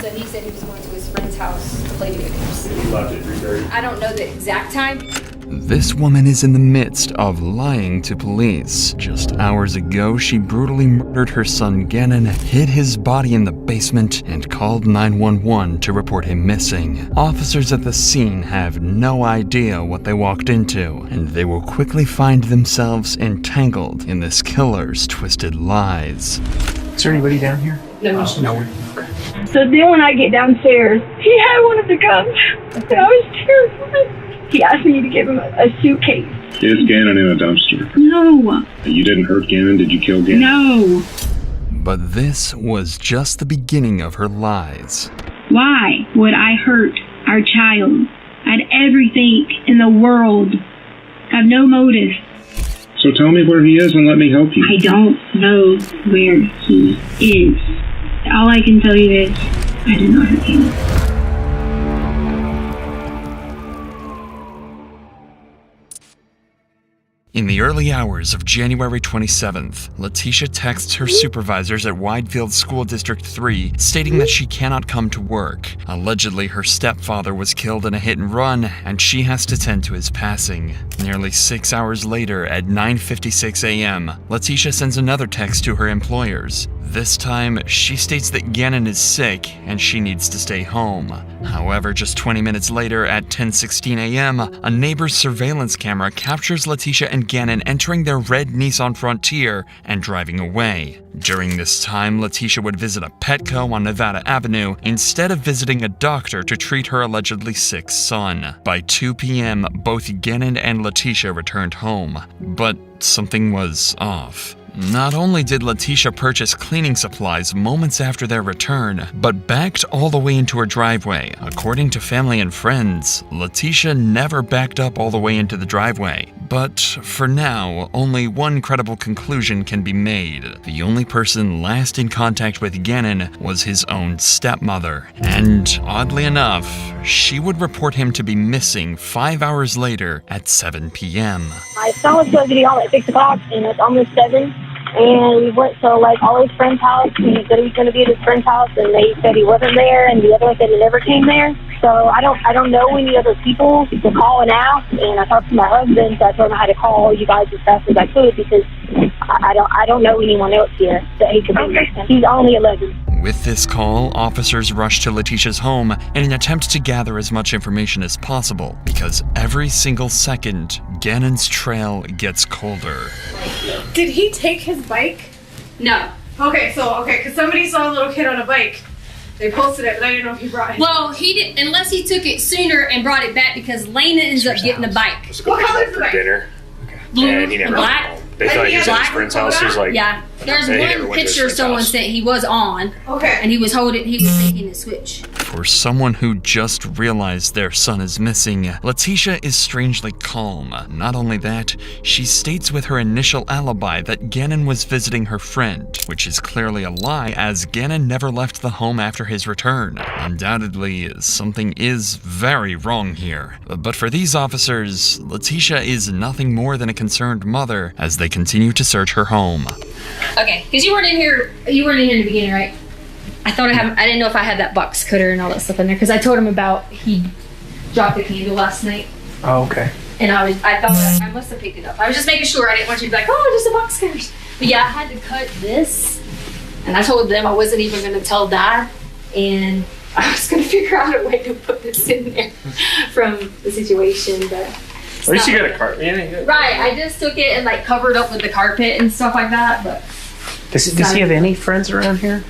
So he said he was going to his friend's house to play video games. He left at 3:30. I don't know the exact time. This woman is in the midst of lying to police. Just hours ago, she brutally murdered her son Gannon, hid his body in the basement, and called 911 to report him missing. Officers at the scene have no idea what they walked into, and they will quickly find themselves entangled in this killer's twisted lies. Is there anybody down here? No. No. So then when I get downstairs, he had one of the guns. And I was terrified. He asked me to give him a suitcase. Is Gannon in a dumpster? No. You didn't hurt Gannon? Did you kill Gannon? No. But this was just the beginning of her lies. Why would I hurt our child? I had everything in the world. I have no motive. So tell me where he is and let me help you. I don't know where he is. All I can tell you is I did not hurt him. In the early hours of January 27th, Leticia texts her supervisors at Widefield School District 3 stating that she cannot come to work. Allegedly, her stepfather was killed in a hit and run, and she has to tend to his passing. Nearly 6 hours later, at 9:56 a.m., Leticia sends another text to her employers. This time, she states that Gannon is sick and she needs to stay home. However, just 20 minutes later at 10:16 a.m., a neighbor's surveillance camera captures Leticia and Gannon entering their red Nissan Frontier and driving away. During this time, Leticia would visit a Petco on Nevada Avenue instead of visiting a doctor to treat her allegedly sick son. By 2 p.m., both Gannon and Leticia returned home, but something was off. Not only did Leticia purchase cleaning supplies moments after their return, but backed all the way into her driveway. According to family and friends, Leticia never backed up all the way into the driveway. But for now, only one credible conclusion can be made. The only person last in contact with Gannon was his own stepmother. And oddly enough, she would report him to be missing 5 hours later at 7 p.m. My son was supposed to be home at 6 o'clock, and it's almost 7. And we went to all his friends' house. He said he was going to be at his friend's house, and they said he wasn't there, and the other one said he never came there. So I don't know any other people to call and ask. And I talked to my husband, so I told him I had to call you guys as fast as I could because I don't know anyone else here that he could be. He's only 11. With this call, officers rushed to Leticia's home in an attempt to gather as much information as possible, because every single second, Gannon's trail gets colder. Did he take his bike? No. Okay, because somebody saw a little kid on a bike. They posted it, but I didn't know if he brought it. Well, he didn't, unless he took it sooner and brought it back, because Lena ends up getting the bike. What color's the bike? Dinner. Blue And he never and black. They thought he was at his friend's house. He was like, Yeah. There's he never one went to his picture friend's someone house. said he was on, Okay. and he was making the switch. For someone who just realized their son is missing, Leticia is strangely calm. Not only that, she states with her initial alibi that Gannon was visiting her friend, which is clearly a lie, as Gannon never left the home after his return. Undoubtedly, something is very wrong here. But for these officers, Leticia is nothing more than a concerned mother as they continue to search her home. Okay, because you weren't in here in the beginning, right? I didn't know if I had that box cutter and all that stuff in there, because I told him about he dropped a candle last night, Oh, okay. and I thought I must have picked it up. I was just making sure. I didn't want you to be like, oh, just a box cutter. But yeah, I had to cut this, and I told them I wasn't even going to tell Dad, and I was going to figure out a way to put this in there from the situation, but At least you got a carpet. Yeah, right. I just took it and covered up with the carpet and stuff like that, but. Does he have any friends around here?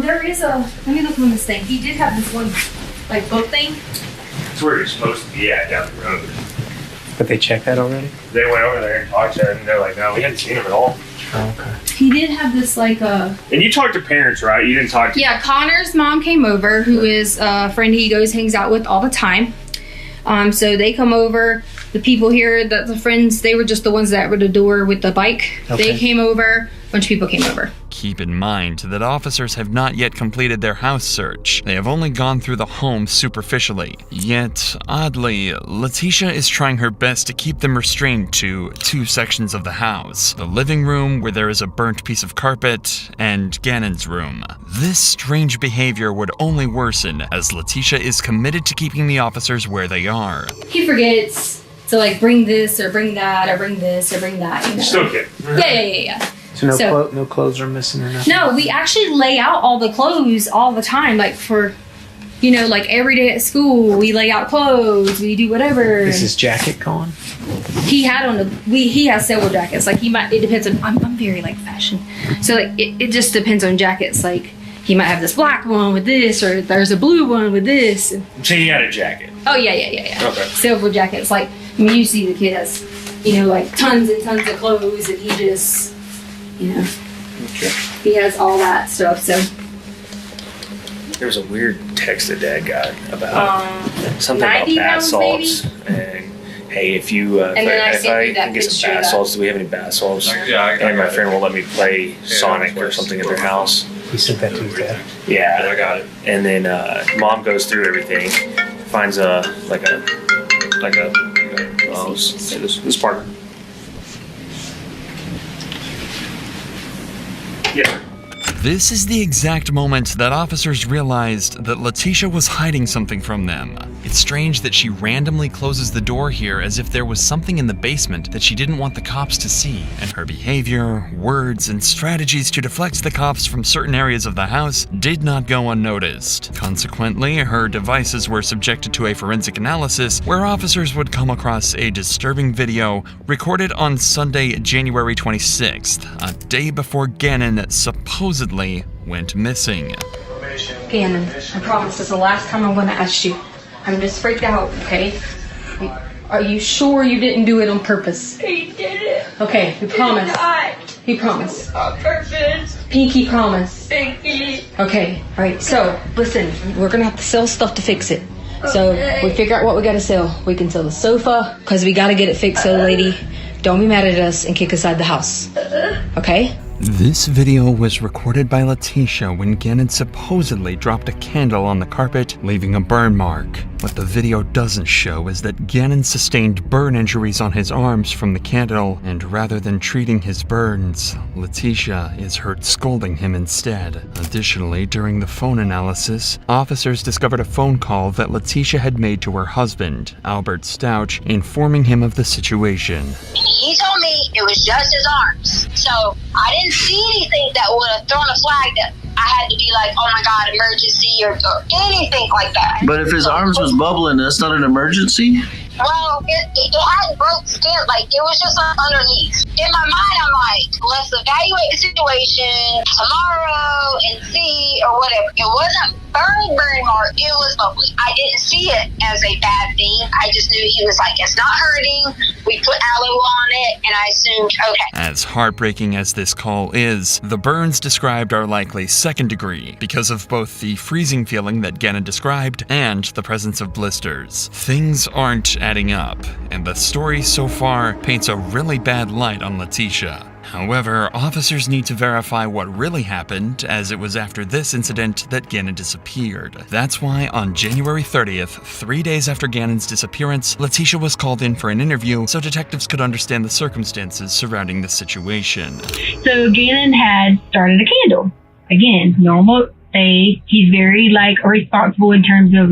There is let me look on this thing. He did have this one, boat thing. that's where you're supposed to be at down the road. But they checked that already? They went over there and talked to him, and they're like, no, we hadn't seen him at all. Oh, okay. He did have this, And you talked to parents, right? You didn't talk to... Yeah, Connor's mom came over, who is a friend he hangs out with all the time. So they come over. The people here, the friends, they were just the ones that were at the door with the bike. Okay. They came over. A bunch of people came over. Keep in mind that officers have not yet completed their house search. They have only gone through the home superficially. Yet, oddly, Leticia is trying her best to keep them restrained to 2 sections of the house: the living room, where there is a burnt piece of carpet, and Gannon's room. This strange behavior would only worsen as Leticia is committed to keeping the officers where they are. He forgets to like bring this or bring that or bring this or bring that. You know? Still kid. Yeah. So no clothes are missing or nothing? No, we actually lay out all the clothes all the time. Like for, like every day at school, we lay out clothes, we do whatever. Is his jacket gone? He had he has several jackets. Like it depends on, I'm very like fashion. So like it just depends on jackets. Like he might have this black one with this, or there's a blue one with this. So he had a jacket. Oh yeah. Okay. Several jackets. Like, you see the kid has, like tons and tons of clothes, and he just, Okay. he has all that stuff. So There was a weird text that Dad got about something about 90 bath pounds, salts. And hey, if I can get some bath salts, do we have any bath salts? And my friend will let me play Sonic or something at their house. He sent that to his dad? Yeah, I got it. And then Mom goes through everything, finds this part. Yeah. This is the exact moment that officers realized that Leticia was hiding something from them. It's strange that she randomly closes the door here as if there was something in the basement that she didn't want the cops to see, and her behavior, words, and strategies to deflect the cops from certain areas of the house did not go unnoticed. Consequently, her devices were subjected to a forensic analysis where officers would come across a disturbing video recorded on Sunday, January 26th, a day before Gannon supposedly went missing. Gannon, I promise this is the last time I'm going to ask you. I'm just freaked out, okay? Are you sure you didn't do it on purpose? He did it. Okay, you promise. He promised. On purpose. Pinky promise. Pinky. Okay, alright, so listen, we're gonna have to sell stuff to fix it. So we figure out what we gotta sell. We can sell the sofa, because we gotta get it fixed, so lady, don't be mad at us and kick us out the house. Okay? This video was recorded by Leticia when Gannon supposedly dropped a candle on the carpet, leaving a burn mark. What the video doesn't show is that Gannon sustained burn injuries on his arms from the candle, and rather than treating his burns, Leticia is heard scolding him instead. Additionally, during the phone analysis, officers discovered a phone call that Leticia had made to her husband, Albert Stauch, informing him of the situation. He told me it was just his arms. So I didn't see anything that would have thrown a flag that I had to be like, oh my God, emergency or anything like that. But if his arms was bubbling, that's not an emergency? Well, it hadn't broke skin. Like, it was just underneath. In my mind, I'm like, let's evaluate the situation tomorrow and see or whatever. It wasn't burn mark. It was bubbly. I didn't see it as a bad thing. I just knew he was like, it's not hurting. We put aloe on it, and I assumed, okay. As heartbreaking as this call is, the burns described are likely second degree because of both the freezing feeling that Gannon described and the presence of blisters. Things aren't adding up, and the story so far paints a really bad light on Leticia. However, officers need to verify what really happened, as it was after this incident that Gannon disappeared. That's why on January 30th, 3 days after Gannon's disappearance, Leticia was called in for an interview so detectives could understand the circumstances surrounding the situation. So Gannon had started a candle. Again, normal day. He's very responsible in terms of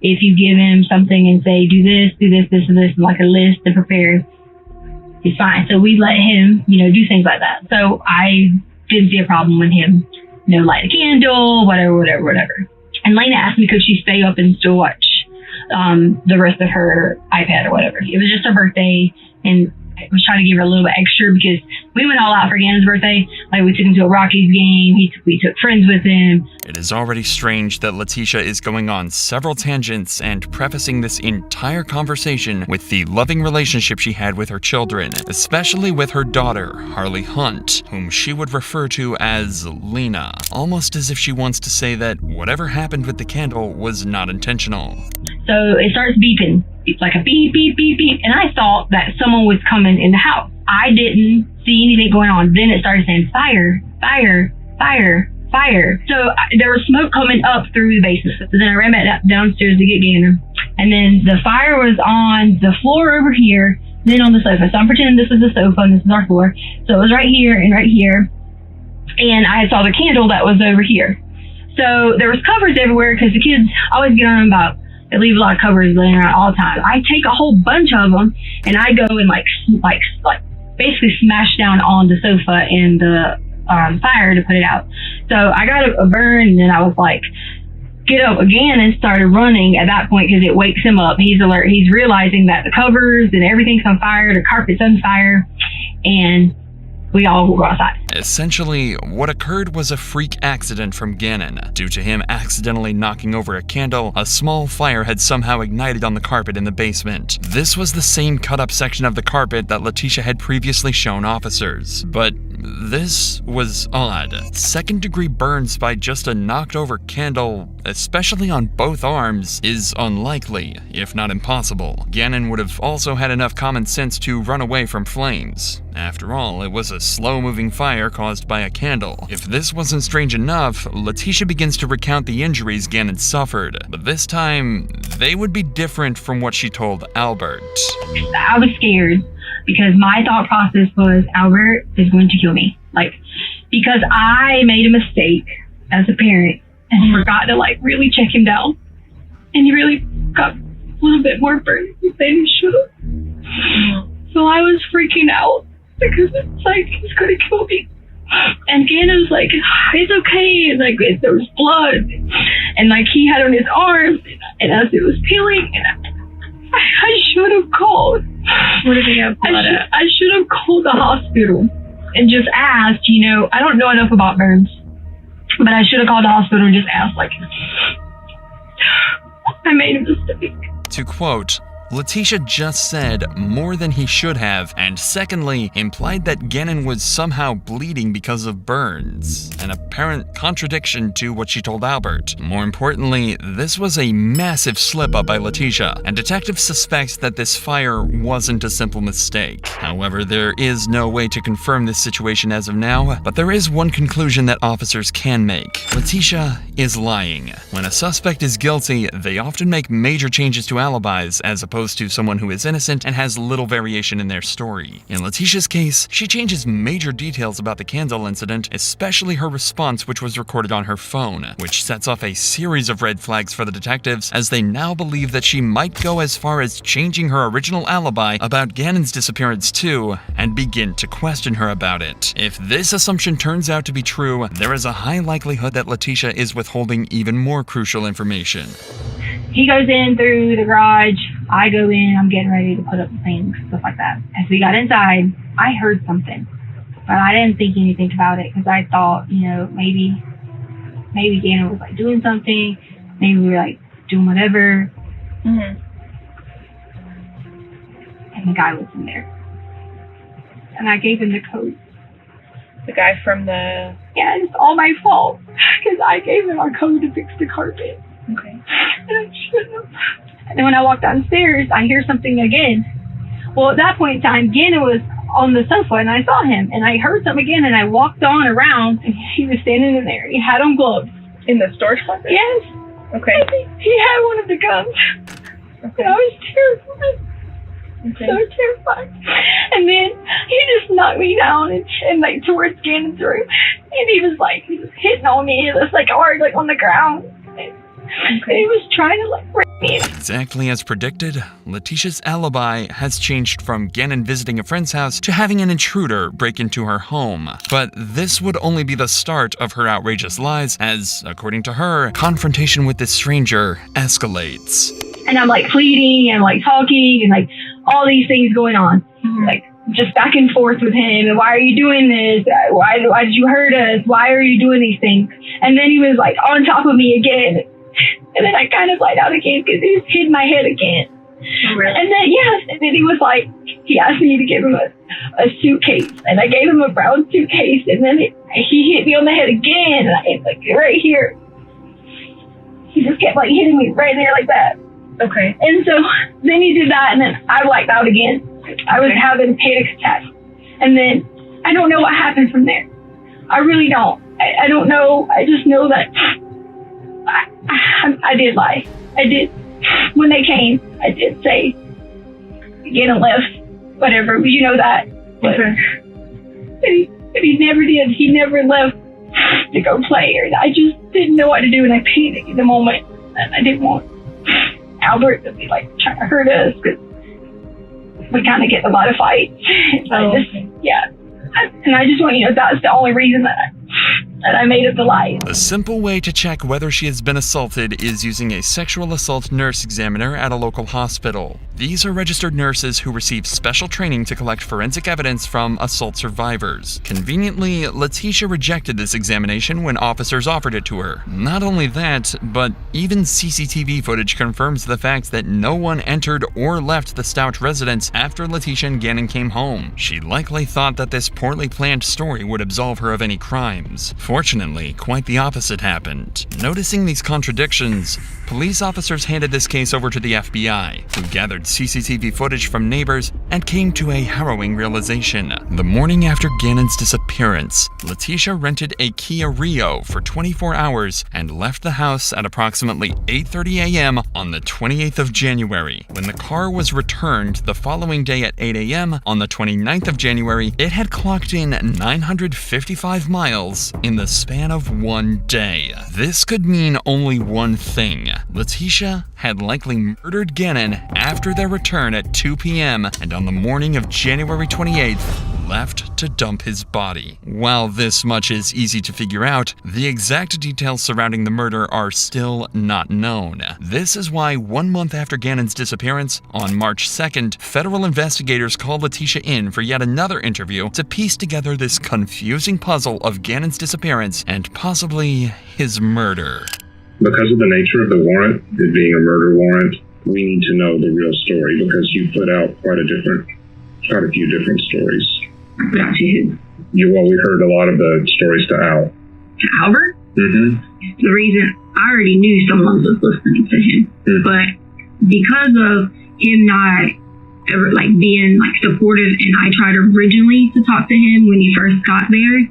if you give him something and say, do this, and this, like a list to prepare, he's fine. So we let him, do things like that. So I didn't see a problem with him, light a candle, whatever. And Lena asked me, could she stay up and still watch the rest of her iPad or whatever. It was just her birthday, and I was trying to give her a little bit extra because we went all out for Gannon's birthday. We took him to a Rockies game. We took friends with him. It is already strange that Leticia is going on several tangents and prefacing this entire conversation with the loving relationship she had with her children, especially with her daughter, Harley Hunt, whom she would refer to as Lena, almost as if she wants to say that whatever happened with the candle was not intentional. So it starts beeping. It's like a beep, beep, beep, beep. And I thought that someone was coming in the house. I didn't see anything going on. Then it started saying fire, fire, fire, fire. So there was smoke coming up through the basement. So then I ran back downstairs to get Gannon. And then the fire was on the floor over here, then on the sofa. So I'm pretending this is the sofa and this is our floor. So it was right here and right here. And I saw the candle that was over here. So there was covers everywhere because the kids always get on about, they leave a lot of covers laying around all the time. I take a whole bunch of them and I go and like basically smash down on the sofa and the fire to put it out. So I got a burn, and then I was like, get up again, and started running at that point because it wakes him up. He's alert. He's realizing that the covers and everything's on fire, the carpet's on fire, and we all go outside. Essentially, what occurred was a freak accident from Gannon. Due to him accidentally knocking over a candle, a small fire had somehow ignited on the carpet in the basement. This was the same cut-up section of the carpet that Leticia had previously shown officers. But this was odd. Second-degree burns by just a knocked-over candle, especially on both arms, is unlikely, if not impossible. Gannon would have also had enough common sense to run away from flames. After all, it was a slow-moving fire caused by a candle. If this wasn't strange enough, Leticia begins to recount the injuries Gannon suffered, but this time, they would be different from what she told Albert. I was scared because my thought process was, Albert is going to kill me. Because I made a mistake as a parent and forgot to really check him down. And he really got a little bit more burnt than he should have. So I was freaking out because it's like, he's going to kill me. And Gannon was like, it's okay. And there was blood. And he had on his arm. And as it was peeling, I should have called. What did he have blood at? I should have called the hospital and just asked, I don't know enough about burns, but I should have called the hospital and just asked, I made a mistake. To quote, Leticia just said more than he should have, and secondly, implied that Gannon was somehow bleeding because of burns, an apparent contradiction to what she told Albert. More importantly, this was a massive slip-up by Leticia, and detectives suspect that this fire wasn't a simple mistake. However, there is no way to confirm this situation as of now, but there is one conclusion that officers can make. Leticia is lying. When a suspect is guilty, they often make major changes to alibis as opposed to someone who is innocent and has little variation in their story. In Leticia's case, she changes major details about the candle incident, especially her response, which was recorded on her phone, which sets off a series of red flags for the detectives as they now believe that she might go as far as changing her original alibi about Gannon's disappearance too, and begin to question her about it. If this assumption turns out to be true, there is a high likelihood that Leticia is withholding even more crucial information. He goes in through the garage. I go in. I'm getting ready to put up things, stuff like that. As we got inside, I heard something, but I didn't think anything about it because I thought, maybe Gannon was doing something. Maybe we were doing whatever. Mm-hmm. And the guy was in there, and I gave him the code. The guy from the... Yeah, it's all my fault because I gave him our code to fix the carpet. Okay. And I shouldn't have. And then when I walked downstairs, I hear something again. Well, at that point in time, Gannon was on the sofa, and I saw him, and I heard something again, and I walked on around, and he was standing in there. He had on gloves. In the storage closet? Yes. Okay. He had one of the guns. Okay. And I was terrified. Okay. So terrified. And then he just knocked me down and towards Gannon's room, and he was hitting on me. It was hard, on the ground. Okay. He was trying to rape me. Exactly as predicted, Leticia's alibi has changed from Gannon visiting a friend's house to having an intruder break into her home. But this would only be the start of her outrageous lies as, according to her, confrontation with this stranger escalates. And I'm pleading and talking and all these things going on. Mm-hmm. Just back and forth with him. And why are you doing this? Why did you hurt us? Why are you doing these things? And then he was on top of me again. And then I kind of lied out again because he hit my head again. Oh, really? And then, yes, and then he was he asked me to give him a suitcase. And I gave him a brown suitcase. And then he hit me on the head again. And right here. He just kept hitting me right there like that. Okay. And so then he did that. And then I blacked out again. I was having a panic attack. And then I don't know what happened from there. I really don't. I don't know. I just know that I did lie. I did. When they came, I did say, Gannon left, whatever, but you know that. But he never did. He never left to go play. I just didn't know what to do, and I panicked in the moment. And I didn't want Albert to be like trying to hurt us, because we kind of get a lot of fights. And I just want you to know that's the only reason that I made up the lie. The simple way to check whether she has been assaulted is using a sexual assault nurse examiner at a local hospital. These are registered nurses who receive special training to collect forensic evidence from assault survivors. Conveniently, Leticia rejected this examination when officers offered it to her. Not only that, but even CCTV footage confirms the fact that no one entered or left the Stauch residence after Leticia and Gannon came home. She likely thought that this poorly planned story would absolve her of any crimes. Fortunately, quite the opposite happened. Noticing these contradictions, police officers handed this case over to the FBI, who gathered CCTV footage from neighbors and came to a harrowing realization. The morning after Gannon's disappearance, Leticia rented a Kia Rio for 24 hours and left the house at approximately 8:30 a.m. on the 28th of January. When the car was returned the following day at 8 a.m. on the 29th of January, it had clocked in 955 miles in the span of one day. This could mean only one thing. Leticia had likely murdered Gannon after their return at 2 p.m. and on the morning of January 28th, left to dump his body. While this much is easy to figure out, the exact details surrounding the murder are still not known. This is why 1 month after Gannon's disappearance, on March 2nd, federal investigators called Leticia in for yet another interview to piece together this confusing puzzle of Gannon's disappearance and possibly his murder. Because of the nature of the warrant, it being a murder warrant, we need to know the real story, because you put out quite a few different stories. About who? We heard a lot of the stories to Al. To Albert? Mm-hmm. The reason I already knew someone was listening to him, but because of him not ever being supportive, and I tried originally to talk to him when he first got there,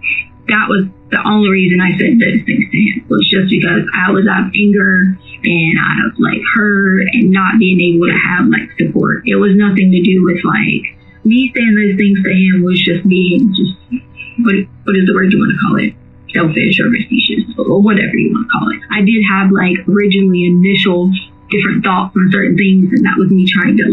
that was the only reason I said those things to him, was just because I was out of anger and out of hurt and not being able to have support. It was nothing to do with me saying those things to him was just being what is the word you want to call it? Selfish or facetious or whatever you want to call it. I did have originally initial different thoughts on certain things, and that was me trying to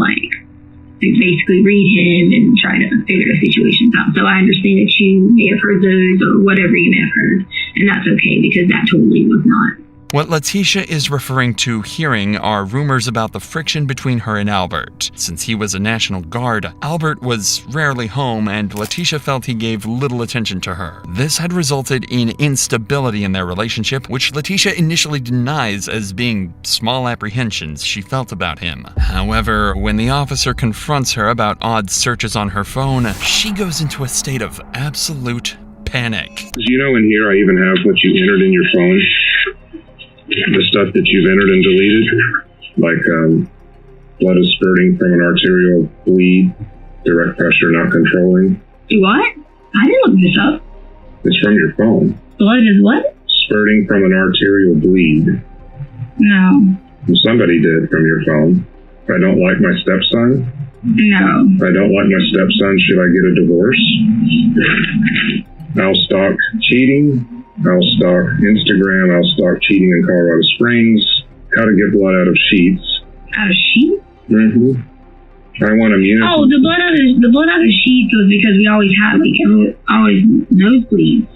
basically read him and try to figure the situations out. So I understand that you may have heard those or whatever you may have heard, and that's okay, because that totally was not. What Leticia is referring to hearing are rumors about the friction between her and Albert. Since he was a National Guard, Albert was rarely home, and Leticia felt he gave little attention to her. This had resulted in instability in their relationship, which Leticia initially denies as being small apprehensions she felt about him. However, when the officer confronts her about odd searches on her phone, she goes into a state of absolute panic. In here I even have what you entered in your phone. The stuff that you've entered and deleted, blood is spurting from an arterial bleed, direct pressure not controlling. What? I didn't look this up. It's from your phone. Blood is what? Spurting from an arterial bleed. No. Somebody did from your phone. I don't like my stepson. No. I don't like my stepson. Should I get a divorce? Al Stauch cheating. Al Stauch Instagram. Al Stauch cheating in Colorado Springs. How to get blood out of sheets. Out of sheets? Mm-hmm. I want immunity. Oh, the blood out of sheets was because we always had always nosebleeds.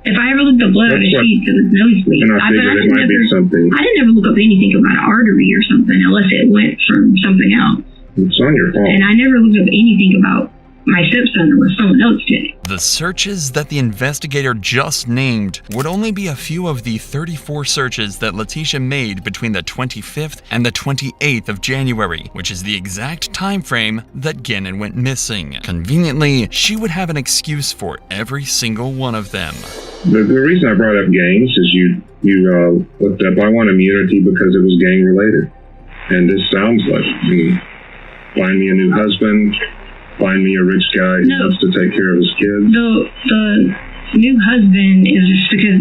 If I ever looked up blood out of sheets, it was nosebleeds. And I figured it might be something. I didn't ever look up anything about an artery or something unless it went from something else. It's on your phone. And I never looked up anything about my stepson unless someone else did. The searches that the investigator just named would only be a few of the 34 searches that Leticia made between the 25th and the 28th of January, which is the exact time frame that Gannon went missing. Conveniently, she would have an excuse for every single one of them. The reason I brought up gangs is you looked up, I want immunity because it was gang related. And this sounds like me. Find me a new husband, find me a rich guy who wants to take care of his kids. The new husband is just because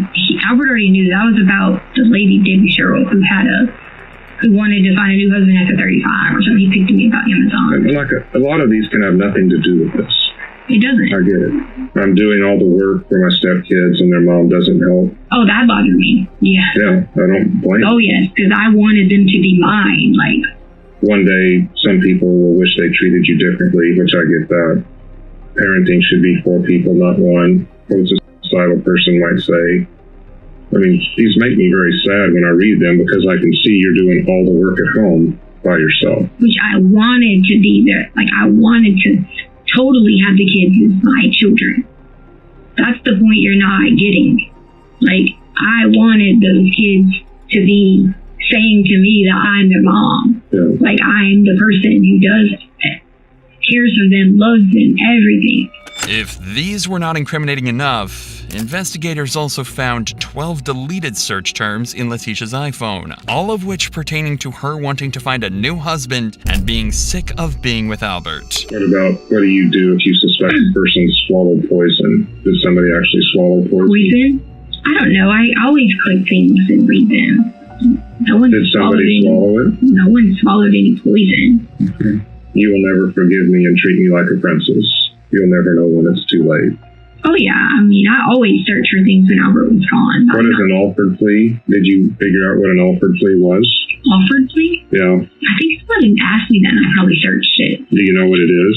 Albert already knew that was about the lady Debbie Sherrill who wanted to find a new husband after 35 or something. He picked me about Amazon. And like a lot of these can have nothing to do with this. It doesn't. I get it. I'm doing all the work for my stepkids and their mom doesn't help. Oh, that bothered me. Yeah. Yeah, I don't blame. Oh yes, because I wanted them to be mine. Like, one day, some people will wish they treated you differently, which I get that. Parenting should be for people, not one. What a societal person might say. I mean, these make me very sad when I read them because I can see you're doing all the work at home by yourself. Which I wanted to be there. Like, I wanted to totally have the kids as my children. That's the point you're not getting. Like, I wanted those kids to be saying to me that I'm their mom. Yeah. Like, I'm the person who cares for them, loves them, everything. If these were not incriminating enough, investigators also found 12 deleted search terms in Leticia's iPhone, all of which pertaining to her wanting to find a new husband and being sick of being with Albert. What do you do if you suspect a person swallowed poison? Did somebody actually swallow poison? Poison? I don't know. I always click things and read them. Did somebody swallow it? No one swallowed any poison. Okay. You will never forgive me and treat me like a princess. You'll never know when it's too late. Oh, yeah. I mean, I always search for things when Albert was gone. What is an offered plea? Did you figure out what an offered plea was? Offered plea? Yeah. I think somebody asked me that and I probably searched it. Do you know what it is?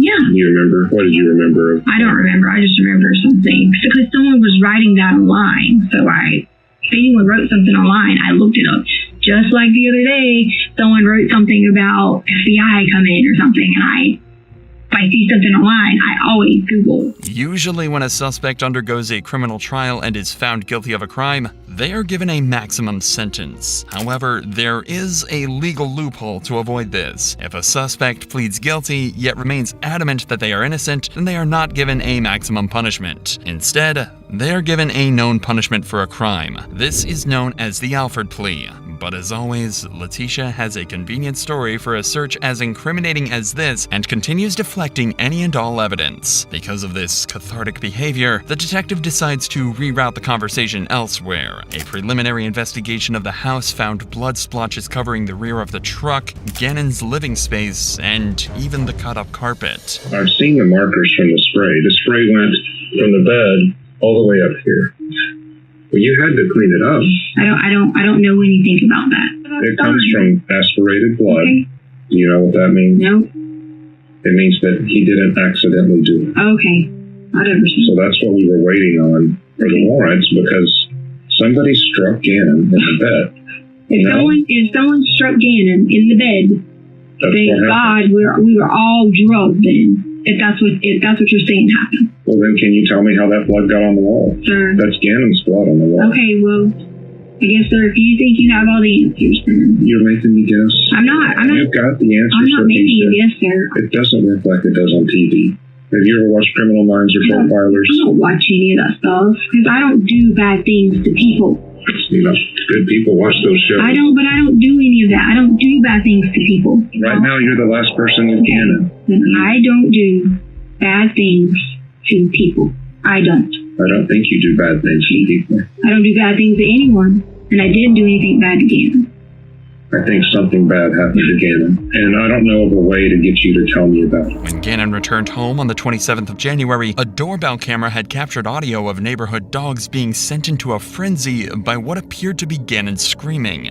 Yeah. You remember? What did you remember? I don't remember. I just remember something. Because someone was writing that online. So if anyone wrote something online, I looked it up. Just like the other day, someone wrote something about FBI coming or something, and if I see something online, I always Google. Usually when a suspect undergoes a criminal trial and is found guilty of a crime, they are given a maximum sentence. However, there is a legal loophole to avoid this. If a suspect pleads guilty, yet remains adamant that they are innocent, then they are not given a maximum punishment. Instead, they are given a known punishment for a crime. This is known as the Alford plea. But as always, Leticia has a convenient story for a search as incriminating as this and continues deflecting any and all evidence. Because of this cathartic behavior, the detective decides to reroute the conversation elsewhere. A preliminary investigation of the house found blood splotches covering the rear of the truck, Gannon's living space, and even the cut-up carpet. I've seen the markers from the spray. The spray went from the bed all the way up here. Well, you had to clean it up. I don't know anything about that. It comes from aspirated blood. Okay. You know what that means? No. It means that he didn't accidentally do it. Okay. Whatever. So that's what we were waiting on for the warrants, because somebody struck Gannon in the bed. If someone struck Gannon in the bed, thank God we were all drugged then. If that's what you're saying happened. Well, then can you tell me how that blood got on the wall? Sure. That's Gannon's blood on the wall. Okay, well, I guess, sir, if you think you have all the answers, then... You're making me guess. I'm not. You've got the answers. I'm not making you guess, sir. It doesn't look like it does on TV. Have you ever watched Criminal Minds or Profilers? I don't watch any of that stuff, because I don't do bad things to people. You know, good people watch those shows. But I don't do any of that. I don't do bad things to people. Right now, you're the last person with Gannon. I don't do bad things to people. I don't. I don't think you do bad things to people. I don't do bad things to anyone, and I didn't do anything bad to Gannon. I think something bad happened to Gannon, and I don't know of a way to get you to tell me about it. When Gannon returned home on the 27th of January, a doorbell camera had captured audio of neighborhood dogs being sent into a frenzy by what appeared to be Gannon screaming.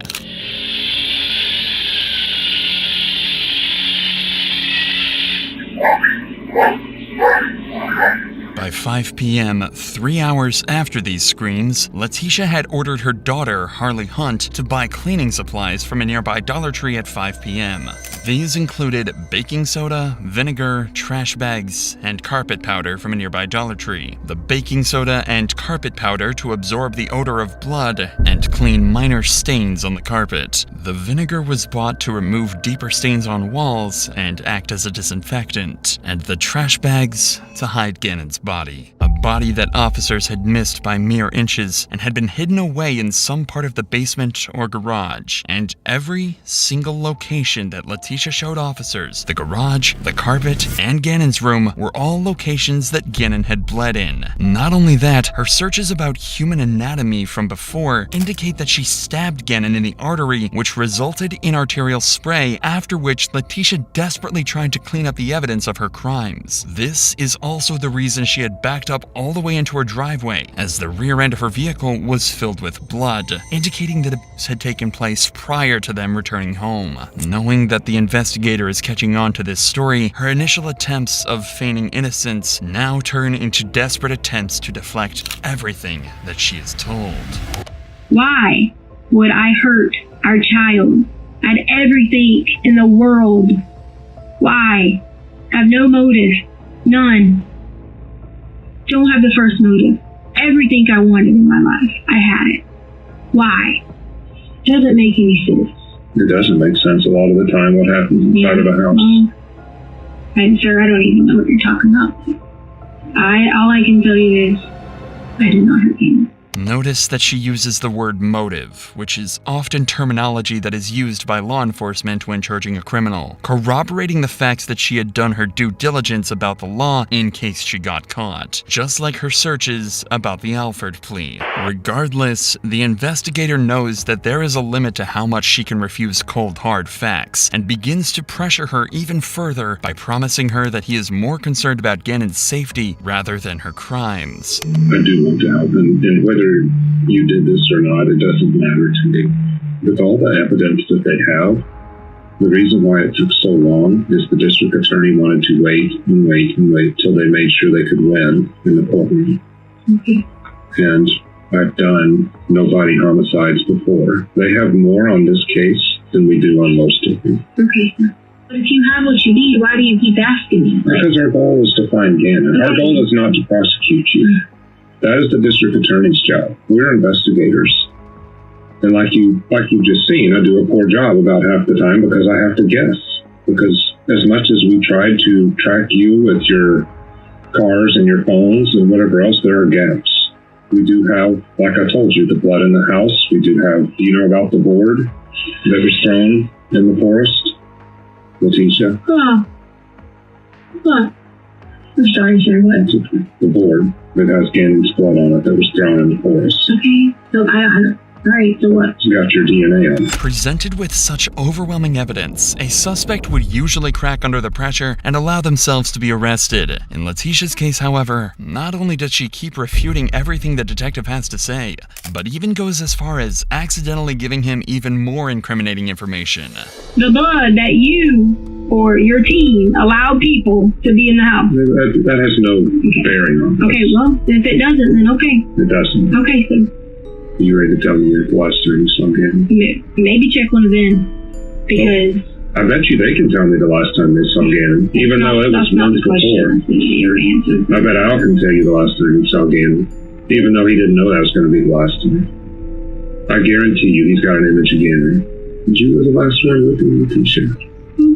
By 5 p.m., 3 hours after these screams, Leticia had ordered her daughter, Harley Hunt, to buy cleaning supplies from a nearby Dollar Tree at 5 p.m. These included baking soda, vinegar, trash bags, and carpet powder from a nearby Dollar Tree. The baking soda and carpet powder to absorb the odor of blood and clean minor stains on the carpet. The vinegar was bought to remove deeper stains on walls and act as a disinfectant, and the trash bags to hide Gannon's body. body. A body that officers had missed by mere inches and had been hidden away in some part of the basement or garage. And every single location that Leticia showed officers, the garage, the carpet, and Gannon's room, were all locations that Gannon had bled in. Not only that, her searches about human anatomy from before indicate that she stabbed Gannon in the artery, which resulted in arterial spray, after which Leticia desperately tried to clean up the evidence of her crimes. This is also the reason she had backed up all the way into her driveway, as the rear end of her vehicle was filled with blood, indicating that abuse had taken place prior to them returning home. Knowing that the investigator is catching on to this story, her initial attempts of feigning innocence now turn into desperate attempts to deflect everything that she is told. Why would I hurt our child? I had everything in the world. Why? I have no motive. None. Don't have the first motive. Everything I wanted in my life, I had it. Why? Doesn't make any sense. It doesn't make sense a lot of the time what happens inside of a house. And sir, I don't even know what you're talking about. All I can tell you is I did not hurt you. Notice that she uses the word motive, which is often terminology that is used by law enforcement when charging a criminal, corroborating the fact that she had done her due diligence about the law in case she got caught, just like her searches about the Alford plea. Regardless, the investigator knows that there is a limit to how much she can refuse cold hard facts, and begins to pressure her even further by promising her that he is more concerned about Gannon's safety rather than her crimes. I do no doubt, and whether you did this or not, it doesn't matter to me. With all the evidence that they have, the reason why it took so long is the district attorney wanted to wait and wait and wait till they made sure they could win in the courtroom. Okay. And I've done no body homicides before. They have more on this case than we do on most of them. Okay. But if you have what you need, why do you keep asking me? Because our goal is to find Gannon. Our goal is not to prosecute you. That is the district attorney's job. We're investigators. And like you've just seen, I do a poor job about half the time because I have to guess. Because as much as we tried to track you with your cars and your phones and whatever else, there are gaps. We do have, like I told you, the blood in the house. We do have, do you know about the board that was thrown in the forest? Leticia? Oh. What? I'm sorry, sir. What? The board that has Gannon's blood on it that was thrown in the forest. Okay. So Alright, so what? You got your DNA on it. Presented with such overwhelming evidence, a suspect would usually crack under the pressure and allow themselves to be arrested. In Leticia's case, however, not only does she keep refuting everything the detective has to say, but even goes as far as accidentally giving him even more incriminating information. The blood that you or your team allow people to be in the house. That has no bearing on it. Okay, well, if it doesn't, then okay. It doesn't. Okay, so you ready to tell me the last time you saw Gannon? Maybe check one of them, because... I bet you they can tell me the last time they saw Gannon, even though it was months before. I bet Al can tell you the last time he saw Gannon, even though he didn't know that was going to be the last time. I guarantee you he's got an image of Gannon. And you were the last one with him, Leticia.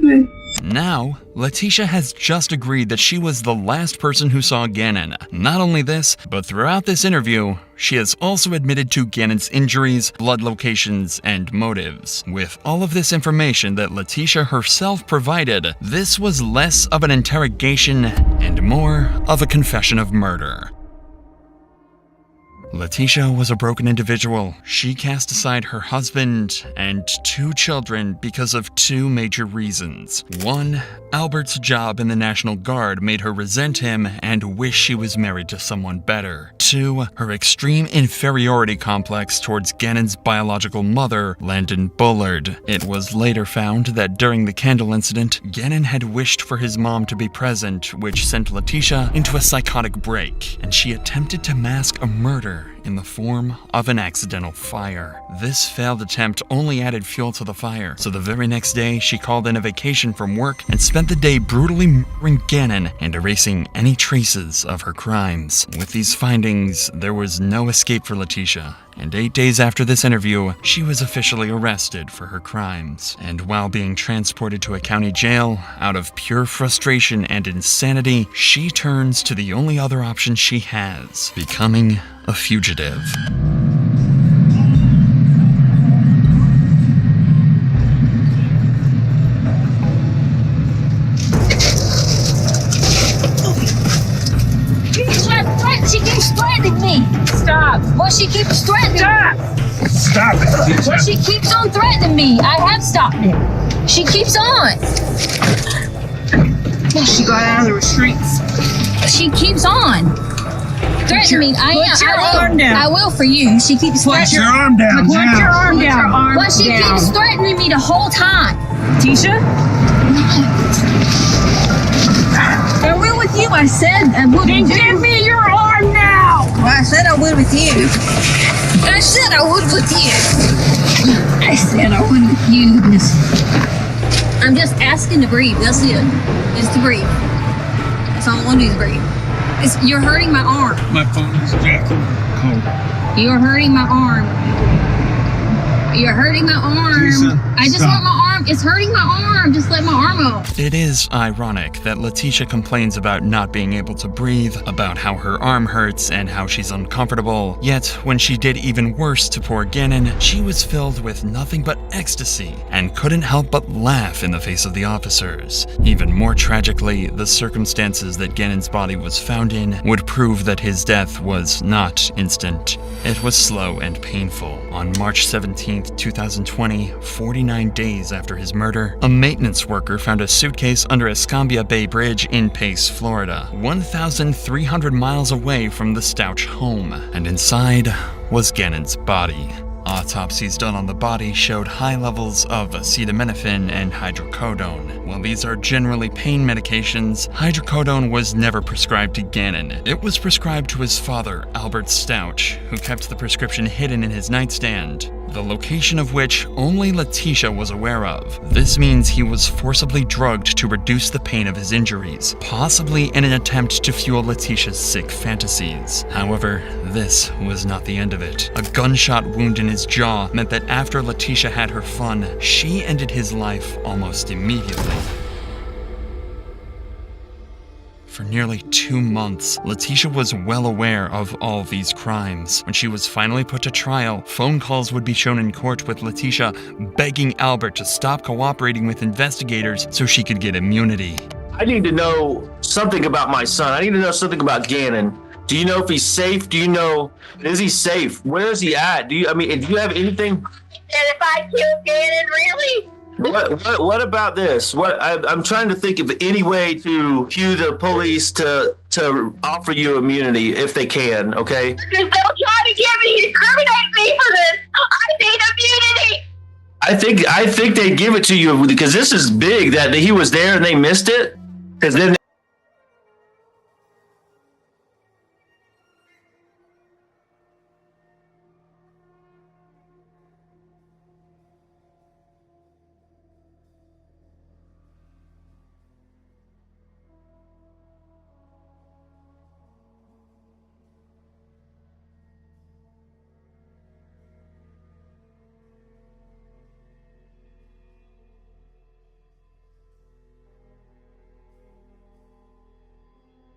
Okay. Now, Leticia has just agreed that she was the last person who saw Gannon. Not only this, but throughout this interview, she has also admitted to Gannon's injuries, blood locations, and motives. With all of this information that Leticia herself provided, this was less of an interrogation and more of a confession of murder. Leticia was a broken individual. She cast aside her husband and 2 children because of 2 major reasons. 1, Albert's job in the National Guard made her resent him and wish she was married to someone better. 2, her extreme inferiority complex towards Gannon's biological mother, Landon Bullard. It was later found that during the candle incident, Gannon had wished for his mom to be present, which sent Leticia into a psychotic break, and she attempted to mask a murder in the form of an accidental fire. This failed attempt only added fuel to the fire, so the very next day she called in a vacation from work and spent the day brutally murdering Gannon and erasing any traces of her crimes. With these findings, there was no escape for Leticia, And 8 days after this interview, she was officially arrested for her crimes. And while being transported to a county jail, out of pure frustration and insanity, she turns to the only other option she has, becoming a fugitive. She keeps threatening me. Stop. Well, she keeps threatening me. Stop it. Well, she keeps on threatening me. I have stopped it. She keeps on. Well, she got out of the restraints. She keeps on threatening me. I will for you. She keeps Put your arm down. Put your arm down. Well, she keeps threatening me the whole time. Tisha? I will with you. I said I would with you. Give me your arm now. Well, I said I would with you. I said I would with you. I said I would with you. I'm just asking to breathe. That's it. Just to breathe. That's all I want to do is breathe. You're hurting my arm. My phone is jacking. You're hurting my arm. You're hurting my arm. Lisa, I just want my arm. It's hurting my arm. Just let my arm out. It is ironic that Leticia complains about not being able to breathe, about how her arm hurts and how she's uncomfortable. Yet, when she did even worse to poor Gannon, she was filled with nothing but ecstasy and couldn't help but laugh in the face of the officers. Even more tragically, the circumstances that Gannon's body was found in would prove that his death was not instant. It was slow and painful. On March 17th, 2020, 49 days after his murder, a maintenance worker found a suitcase under Escambia Bay Bridge in Pace, Florida, 1,300 miles away from the Stauch home, and inside was Gannon's body. Autopsies done on the body showed high levels of acetaminophen and hydrocodone. While these are generally pain medications, hydrocodone was never prescribed to Gannon. It was prescribed to his father, Albert Stauch, who kept the prescription hidden in his nightstand, the location of which only Leticia was aware of. This means he was forcibly drugged to reduce the pain of his injuries, possibly in an attempt to fuel Leticia's sick fantasies. However, this was not the end of it. A gunshot wound in his jaw meant that after Leticia had her fun, she ended his life almost immediately. For nearly 2 months, Leticia was well aware of all these crimes. When she was finally put to trial, phone calls would be shown in court with Leticia begging Albert to stop cooperating with investigators so she could get immunity. I need to know something about my son. I need to know something about Gannon. Do you know if he's safe? Do you know, is he safe? Where is he at? Do you have anything? And if I kill Gannon, really? What about this? I'm trying to think of any way to cue the police to offer you immunity if they can, okay? Because they'll try to incriminate me for this. I need immunity. I think they give it to you because this is big that he was there and they missed it. Because then